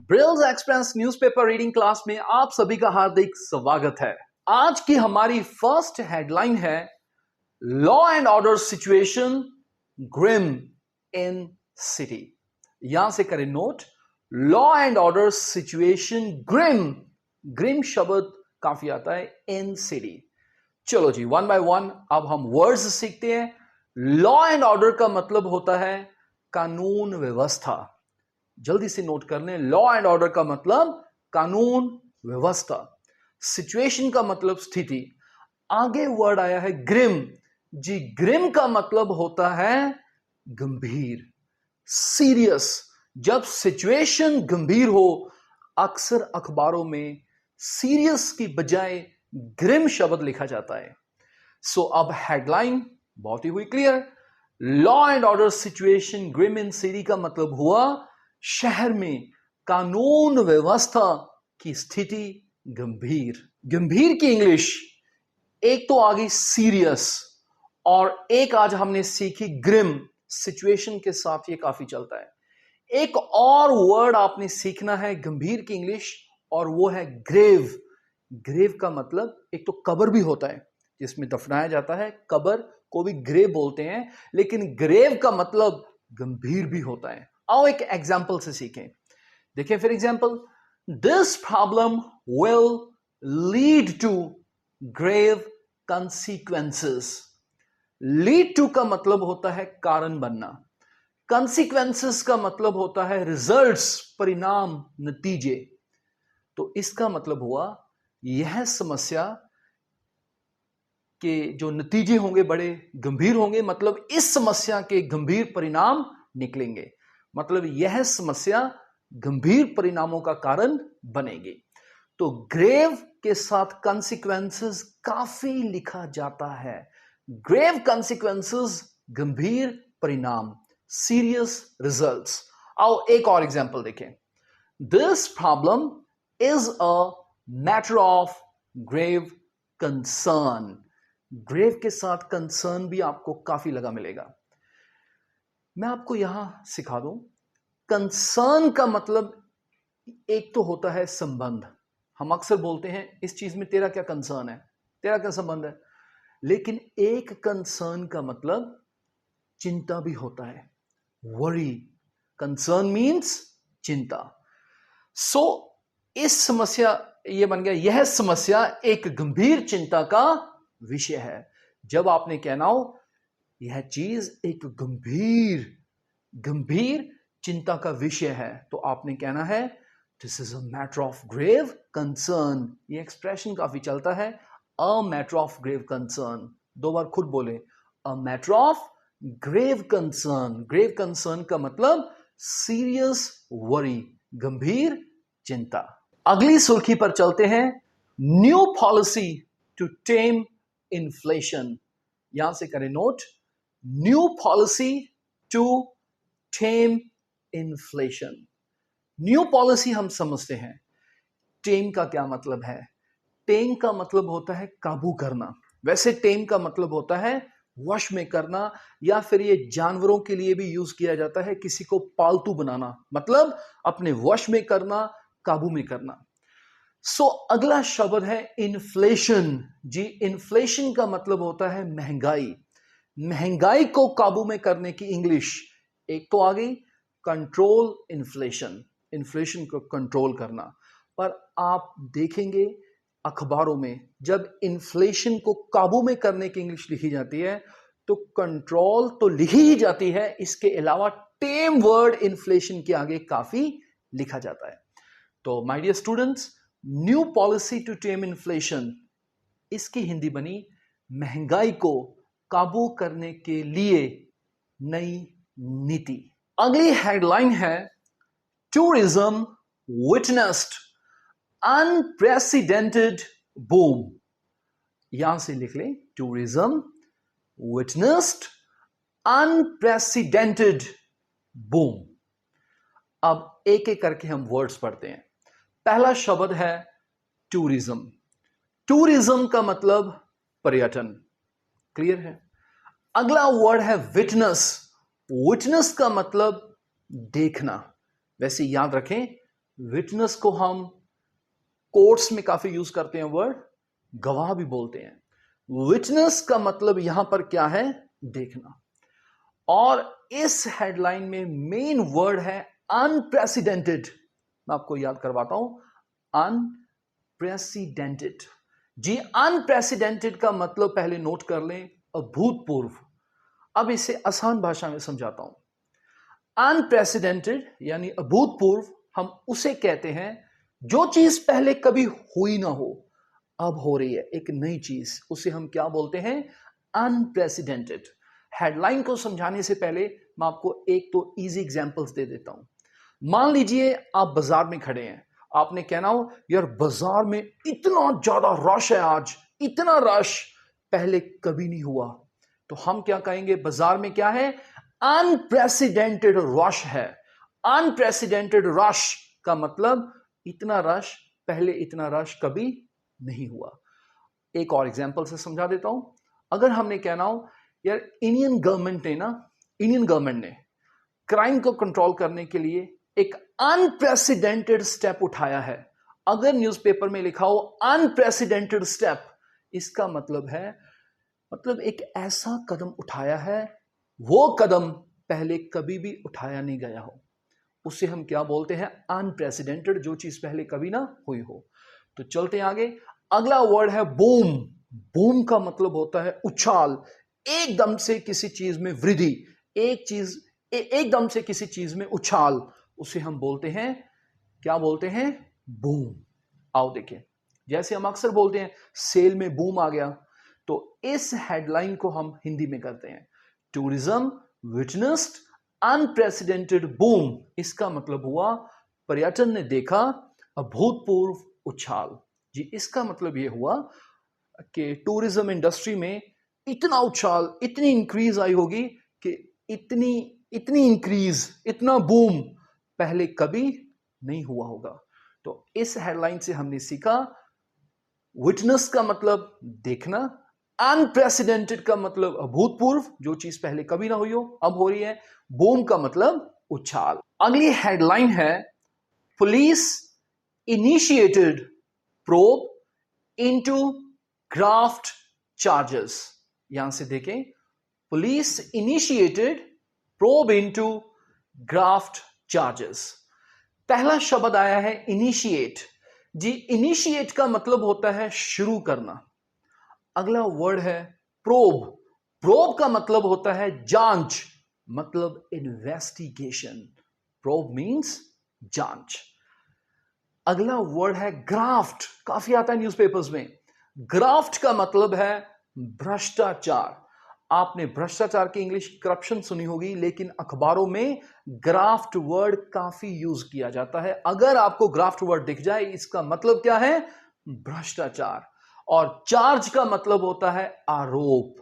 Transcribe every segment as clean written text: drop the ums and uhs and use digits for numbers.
ब्रिल्स express newspaper reading class में आप सभी का हार्दिक स्वागत है। आज की हमारी फर्स्ट हेडलाइन है law and order situation grim in city. यहां से करें नोट, law and order situation grim. Grim शब्द काफी आता है इन सिटी। चलो जी, वन बाय वन अब हम वर्ड्स सीखते हैं। लॉ एंड ऑर्डर का मतलब होता है कानून व्यवस्था। जल्दी से नोट कर लें, लॉ एंड ऑर्डर का मतलब कानून व्यवस्था। सिचुएशन का मतलब स्थिति। आगे वर्ड आया है ग्रिम। जी, ग्रिम का मतलब होता है गंभीर, सीरियस। जब सिचुएशन गंभीर हो, अक्सर अखबारों में सीरियस की बजाय ग्रिम शब्द लिखा जाता है। सो अब हेडलाइन बहुत ही हुई clear. Law and order situation grim in city का मतलब हुआ शहर में कानून व्यवस्था की स्थिति गंभीर। गंभीर की इंग्लिश एक तो आ गई सीरियस, और एक आज हमने सीखी ग्रिम। सिचुएशन के साथ ये काफी चलता है। एक और वर्ड आपने सीखना है गंभीर की इंग्लिश, और वो है ग्रेव। ग्रेव का मतलब एक तो कब्र भी होता है जिसमें दफनाया जाता है, कब्र को भी ग्रेव बोलते हैं, लेकिन ग्रेव का मतलब गंभीर भी होता है। आओ एक एग्जाम्पल से सीखें। देखिए for example, this problem will lead to grave consequences. Lead to का मतलब होता है कारण बनना, कंसिक्वेंसेस का मतलब होता है रिजल्ट्स, परिणाम, नतीजे। तो इसका मतलब हुआ यह समस्या के जो नतीजे होंगे बड़े गंभीर होंगे, मतलब इस समस्या के गंभीर परिणाम निकलेंगे, मतलब यह समस्या गंभीर परिणामों का कारण बनेगी। तो ग्रेव के साथ कंसिक्वेंसेस काफी लिखा जाता है। ग्रेव कंसिक्वेंसेस, गंभीर परिणाम, सीरियस रिजल्ट्स। आओ एक और एग्जांपल देखें। This problem is a matter of grave concern. Grave के साथ कंसर्न भी आपको काफी लगा मिलेगा। मैं आपको यहां सिखा दूं, कंसर्न का मतलब एक तो होता है संबंध। हम अक्सर बोलते हैं इस चीज में तेरा क्या कंसर्न है, तेरा क्या संबंध है। लेकिन एक कंसर्न का मतलब चिंता भी होता है, वरी। कंसर्न मीन्स चिंता। सो इस समस्या, ये बन गया, यह समस्या एक गंभीर चिंता का विषय है। जब आपने कहना हो यह चीज एक गंभीर गंभीर चिंता का विषय है, तो आपने कहना है this is a matter of grave concern. ये एक्सप्रेशन काफी चलता है, a matter of grave concern. दो बार खुद बोले, a matter of grave concern. Grave concern का मतलब सीरियस वरी, गंभीर चिंता। अगली सुर्खी पर चलते हैं। New policy to tame inflation. यहां से करें नोट, new policy to tame inflation. New policy हम समझते हैं, टेम का क्या मतलब है। टेम का मतलब होता है काबू करना। वैसे टेम का मतलब होता है वश में करना, या फिर ये जानवरों के लिए भी यूज किया जाता है, किसी को पालतू बनाना, मतलब अपने वश में करना, काबू में करना। सो अगला शब्द है इन्फ्लेशन। जी, इन्फ्लेशन का मतलब होता है महंगाई। महंगाई को काबू में करने की इंग्लिश एक तो आ गई कंट्रोल इन्फ्लेशन, इन्फ्लेशन को कंट्रोल करना। पर आप देखेंगे अखबारों में जब इन्फ्लेशन को काबू में करने की इंग्लिश लिखी जाती है, तो कंट्रोल तो लिखी ही जाती है, इसके अलावा टेम वर्ड इन्फ्लेशन के आगे काफी लिखा जाता है। तो my dear students, new policy to tame inflation, इसकी हिंदी बनी महंगाई को काबू करने के लिए नई नीति। अगली हेडलाइन है टूरिज्म विटनेस्ड अनप्रेसिडेंटेड बूम। यहां से लिख लें, टूरिज्म विटनेस्ड अनप्रेसिडेंटेड बूम। अब एक एक करके हम वर्ड्स पढ़ते हैं। पहला शब्द है टूरिज्म। टूरिज्म का मतलब पर्यटन, क्लियर है। अगला वर्ड है विटनेस। विटनेस का मतलब देखना। वैसे याद रखें, विटनेस को हम कोर्ट्स में काफी यूज करते हैं, वर्ड गवाह भी बोलते हैं। विटनेस का मतलब यहां पर क्या है, देखना। और इस हेडलाइन में मेन वर्ड है अनप्रेसिडेंटेड। मैं आपको याद करवाता हूं, अनप्रेसिडेंटेड। जी, अनप्रेसिडेंटेड का मतलब पहले नोट कर लें, अभूतपूर्व। अब इसे आसान भाषा में समझाता हूं। अनप्रेसिडेंटेड यानी अभूतपूर्व, हम उसे कहते हैं जो चीज पहले कभी हुई ना हो, अब हो रही है, एक नई चीज, उसे हम क्या बोलते हैं, अनप्रेसिडेंटेड। हेडलाइन को समझाने से पहले मैं आपको एक तो इजी एग्जांपल्स दे देता हूं। मान लीजिए आप बाजार में खड़े हैं, आपने कहना हो यार बाजार में इतना ज्यादा रश है आज, इतना रश पहले कभी नहीं हुआ। तो हम क्या कहेंगे, बाजार में क्या है, अनप्रेसिडेंटेड रश है। अनप्रेसिडेंटेड रश का मतलब इतना रश, पहले इतना रश कभी नहीं हुआ। एक और एग्जांपल से समझा देता हूं। अगर हमने कहना हो यार इंडियन गवर्नमेंट ने क्राइम को कंट्रोल करने के लिए एक अनप्रेसिडेंटेड स्टेप उठाया है। अगर न्यूज़पेपर में लिखा हो अनप्रेसिडेंटेड स्टेप, इसका मतलब है, मतलब एक ऐसा कदम उठाया है, वो कदम पहले कभी भी उठाया नहीं गया हो, उसे हम क्या बोलते हैं, अनप्रेसिडेंटेड, जो चीज पहले कभी ना हुई हो। तो चलते हैं आगे। अगला वर्ड है बूम। बूम का मतलब होता है उछाल, एकदम से किसी चीज में वृद्धि, एकदम से किसी चीज में उछाल, उसे हम बोलते हैं, क्या बोलते हैं, बूम। आओ देखें, जैसे हम अक्सर बोलते हैं सेल में बूम आ गया, तो इस हेडलाइन को हम हिंदी में करते हैं, टूरिज्म विटनेस्ड अनप्रेसिडेंटेड बूम। इसका मतलब हुआ पर्यटन ने देखा अभूतपूर्व उछाल। जी, इसका मतलब यह हुआ कि टूरिज्म इंडस्ट्री में इतना उछाल, इतनी इंक्रीज आई होगी कि इतनी इंक्रीज, इतना बूम पहले कभी नहीं हुआ होगा। तो इस हेडलाइन से हमने सीखा, विटनेस का मतलब देखना, अनप्रेसिडेंटेड का मतलब अभूतपूर्व, जो चीज पहले कभी ना हुई हो अब हो रही है, बूम का मतलब उछाल। अगली हेडलाइन है police initiated probe into graft charges. यहां से देखें, police initiated probe into graft charges. पहला शब्द आया है इनिशिएट। जी, इनिशिएट का मतलब होता है शुरू करना। अगला वर्ड है प्रोब। प्रोब का मतलब होता है जांच, मतलब इन्वेस्टिगेशन। प्रोब मींस जांच। अगला वर्ड है ग्राफ्ट, काफी आता है न्यूज़पेपर्स में। ग्राफ्ट का मतलब है भ्रष्टाचार। आपने भ्रष्टाचार की इंग्लिश करप्शन सुनी होगी, लेकिन अखबारों में ग्राफ्ट वर्ड काफी यूज किया जाता है। अगर आपको ग्राफ्ट वर्ड दिख जाए, इसका मतलब क्या है, भ्रष्टाचार। और चार्ज का मतलब होता है आरोप।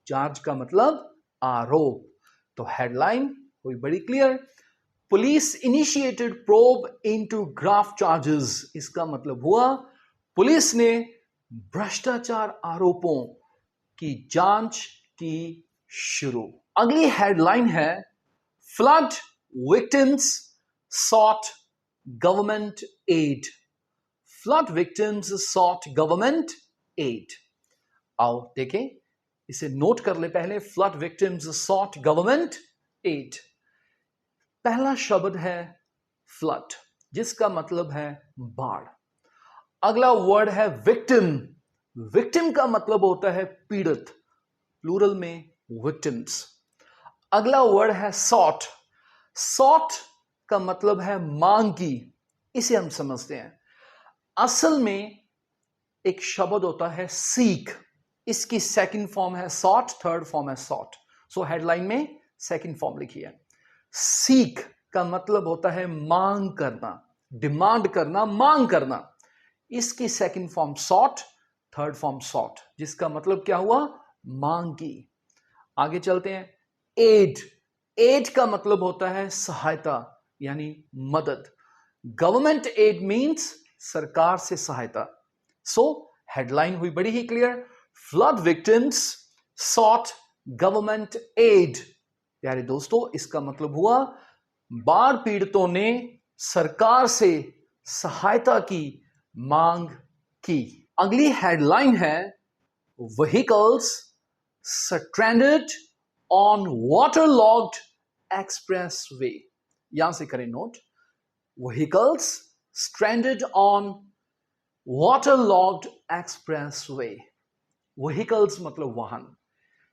चार्ज का मतलब आरोप। तो हेडलाइन हुई बड़ी clear, police initiated probe into graft charges. इसका मतलब हुआ पुलिस ने भ्रष्टाचार आरोपों की जांच की शुरू। अगली हेडलाइन है flood victims sought government aid. Flood victims sought government aid. आओ देखें, इसे नोट कर ले पहले, flood victims sought government aid. पहला शब्द है फ्लड, जिसका मतलब है बाढ़। अगला वर्ड है विक्टिम। विक्टिम का मतलब होता है पीड़ित, प्लूरल में विक्टिम्स। अगला वर्ड है सॉट। सॉट का मतलब है मांग की, इसे हम समझते हैं। असल में एक शब्द होता है सीक, इसकी सेकंड फॉर्म है सॉट, थर्ड फॉर्म है सॉट। सो हेडलाइन में सेकंड फॉर्म लिखी है। सीक का मतलब होता है मांग करना, डिमांड करना, मांग करना। इसकी second form sought, third form sought, जिसका मतलब क्या हुआ, मांग की। आगे चलते हैं, एड। एड का मतलब होता है सहायता, यानी मदद। गवर्नमेंट एड मींस सरकार से सहायता। सो हेडलाइन हुई बड़ी ही clear, flood victims sought government aid. प्यारे दोस्तों, इसका मतलब हुआ बाढ़ पीड़ितों ने सरकार से सहायता की मांग की। अगली हेडलाइन है vehicles stranded on waterlogged expressway। यहां से करें note, vehicles stranded on waterlogged expressway। Vehicles मतलब वाहन,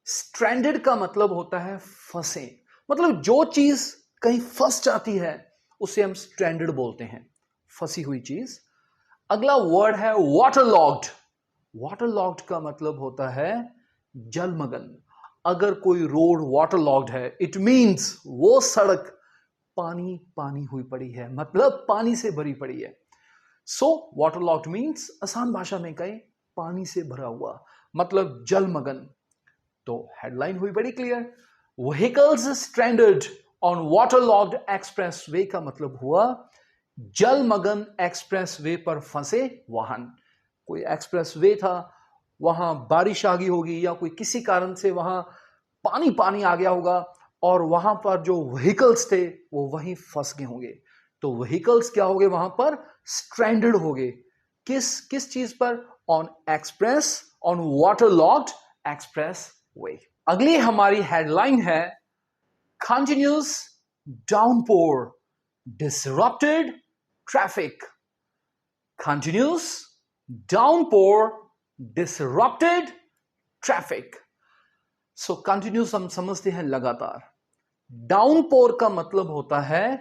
स्ट्रैंडेड का मतलब होता है फंसे, मतलब जो चीज कहीं फंस जाती है उसे हम स्ट्रैंडेड बोलते हैं, फंसी हुई चीज। अगला वर्ड है वाटरलॉग्ड। वाटरलॉग्ड का मतलब होता है जलमग्न। अगर कोई रोड वाटरलॉग्ड है, इट मींस वो सड़क पानी पानी हुई पड़ी है, मतलब पानी से भरी पड़ी है। सो वाटरलॉग्ड मींस आसान भाषा में कहें पानी से भरा हुआ, मतलब जलमग्न। तो हेडलाइन हुई बड़ी clear, vehicles stranded on waterlogged expressway का मतलब हुआ जलमग्न एक्सप्रेसवे पर फंसे वाहन। कोई एक्सप्रेसवे था, वहां बारिश आ गई होगी या कोई किसी कारण से वहां पानी पानी आ गया होगा और वहां पर जो व्हीकल्स थे वो वहीं फंस गए होंगे। तो व्हीकल्स क्या हो गए, वहां पर स्ट्रैंडेड हो गए। किस किस चीज पर? On express, on waterlogged expressway. अगली हमारी हेडलाइन है continuous downpour disrupted traffic. Continuous downpour disrupted traffic. So continuous हम समझते हैं लगातार, डाउनपोर का मतलब होता है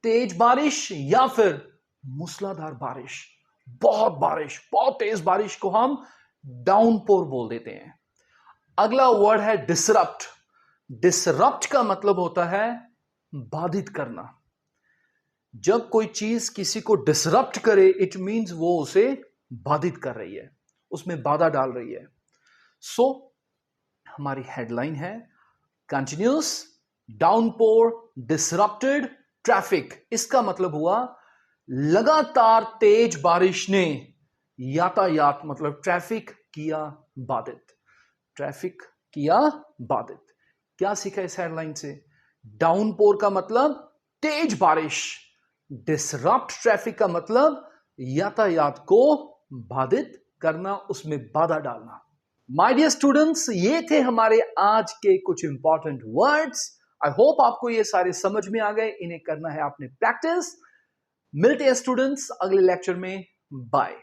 तेज बारिश या फिर मूसलाधार बारिश। बहुत तेज बारिश को हम डाउनपोर बोल देते हैं। अगला वर्ड है डिसरप्ट। डिसरप्ट का मतलब होता है बाधित करना। जब कोई चीज किसी को डिसरप्ट करे, इट मींस वो उसे बाधित कर रही है, उसमें बाधा डाल रही है। सो हमारी हेडलाइन है कंटिन्यूस डाउनपोर डिसरप्टेड ट्रैफिक। इसका मतलब हुआ लगातार तेज बारिश ने यातायात मतलब ट्रैफिक किया बाधित। ट्रैफिक किया बाधित। क्या सीखा इस हेडलाइन से? डाउनपोर का मतलब तेज बारिश, डिसरप्ट ट्रैफिक का मतलब यातायात को बाधित करना, उसमें बाधा डालना। माय डियर स्टूडेंट्स, ये थे हमारे आज के कुछ इंपॉर्टेंट वर्ड्स। आई होप आपको ये सारे समझ में आ गए। इन्हें करना है आपने प्रैक्टिस। मिलते हैं स्टूडेंट्स अगले लेक्चर में। बाय।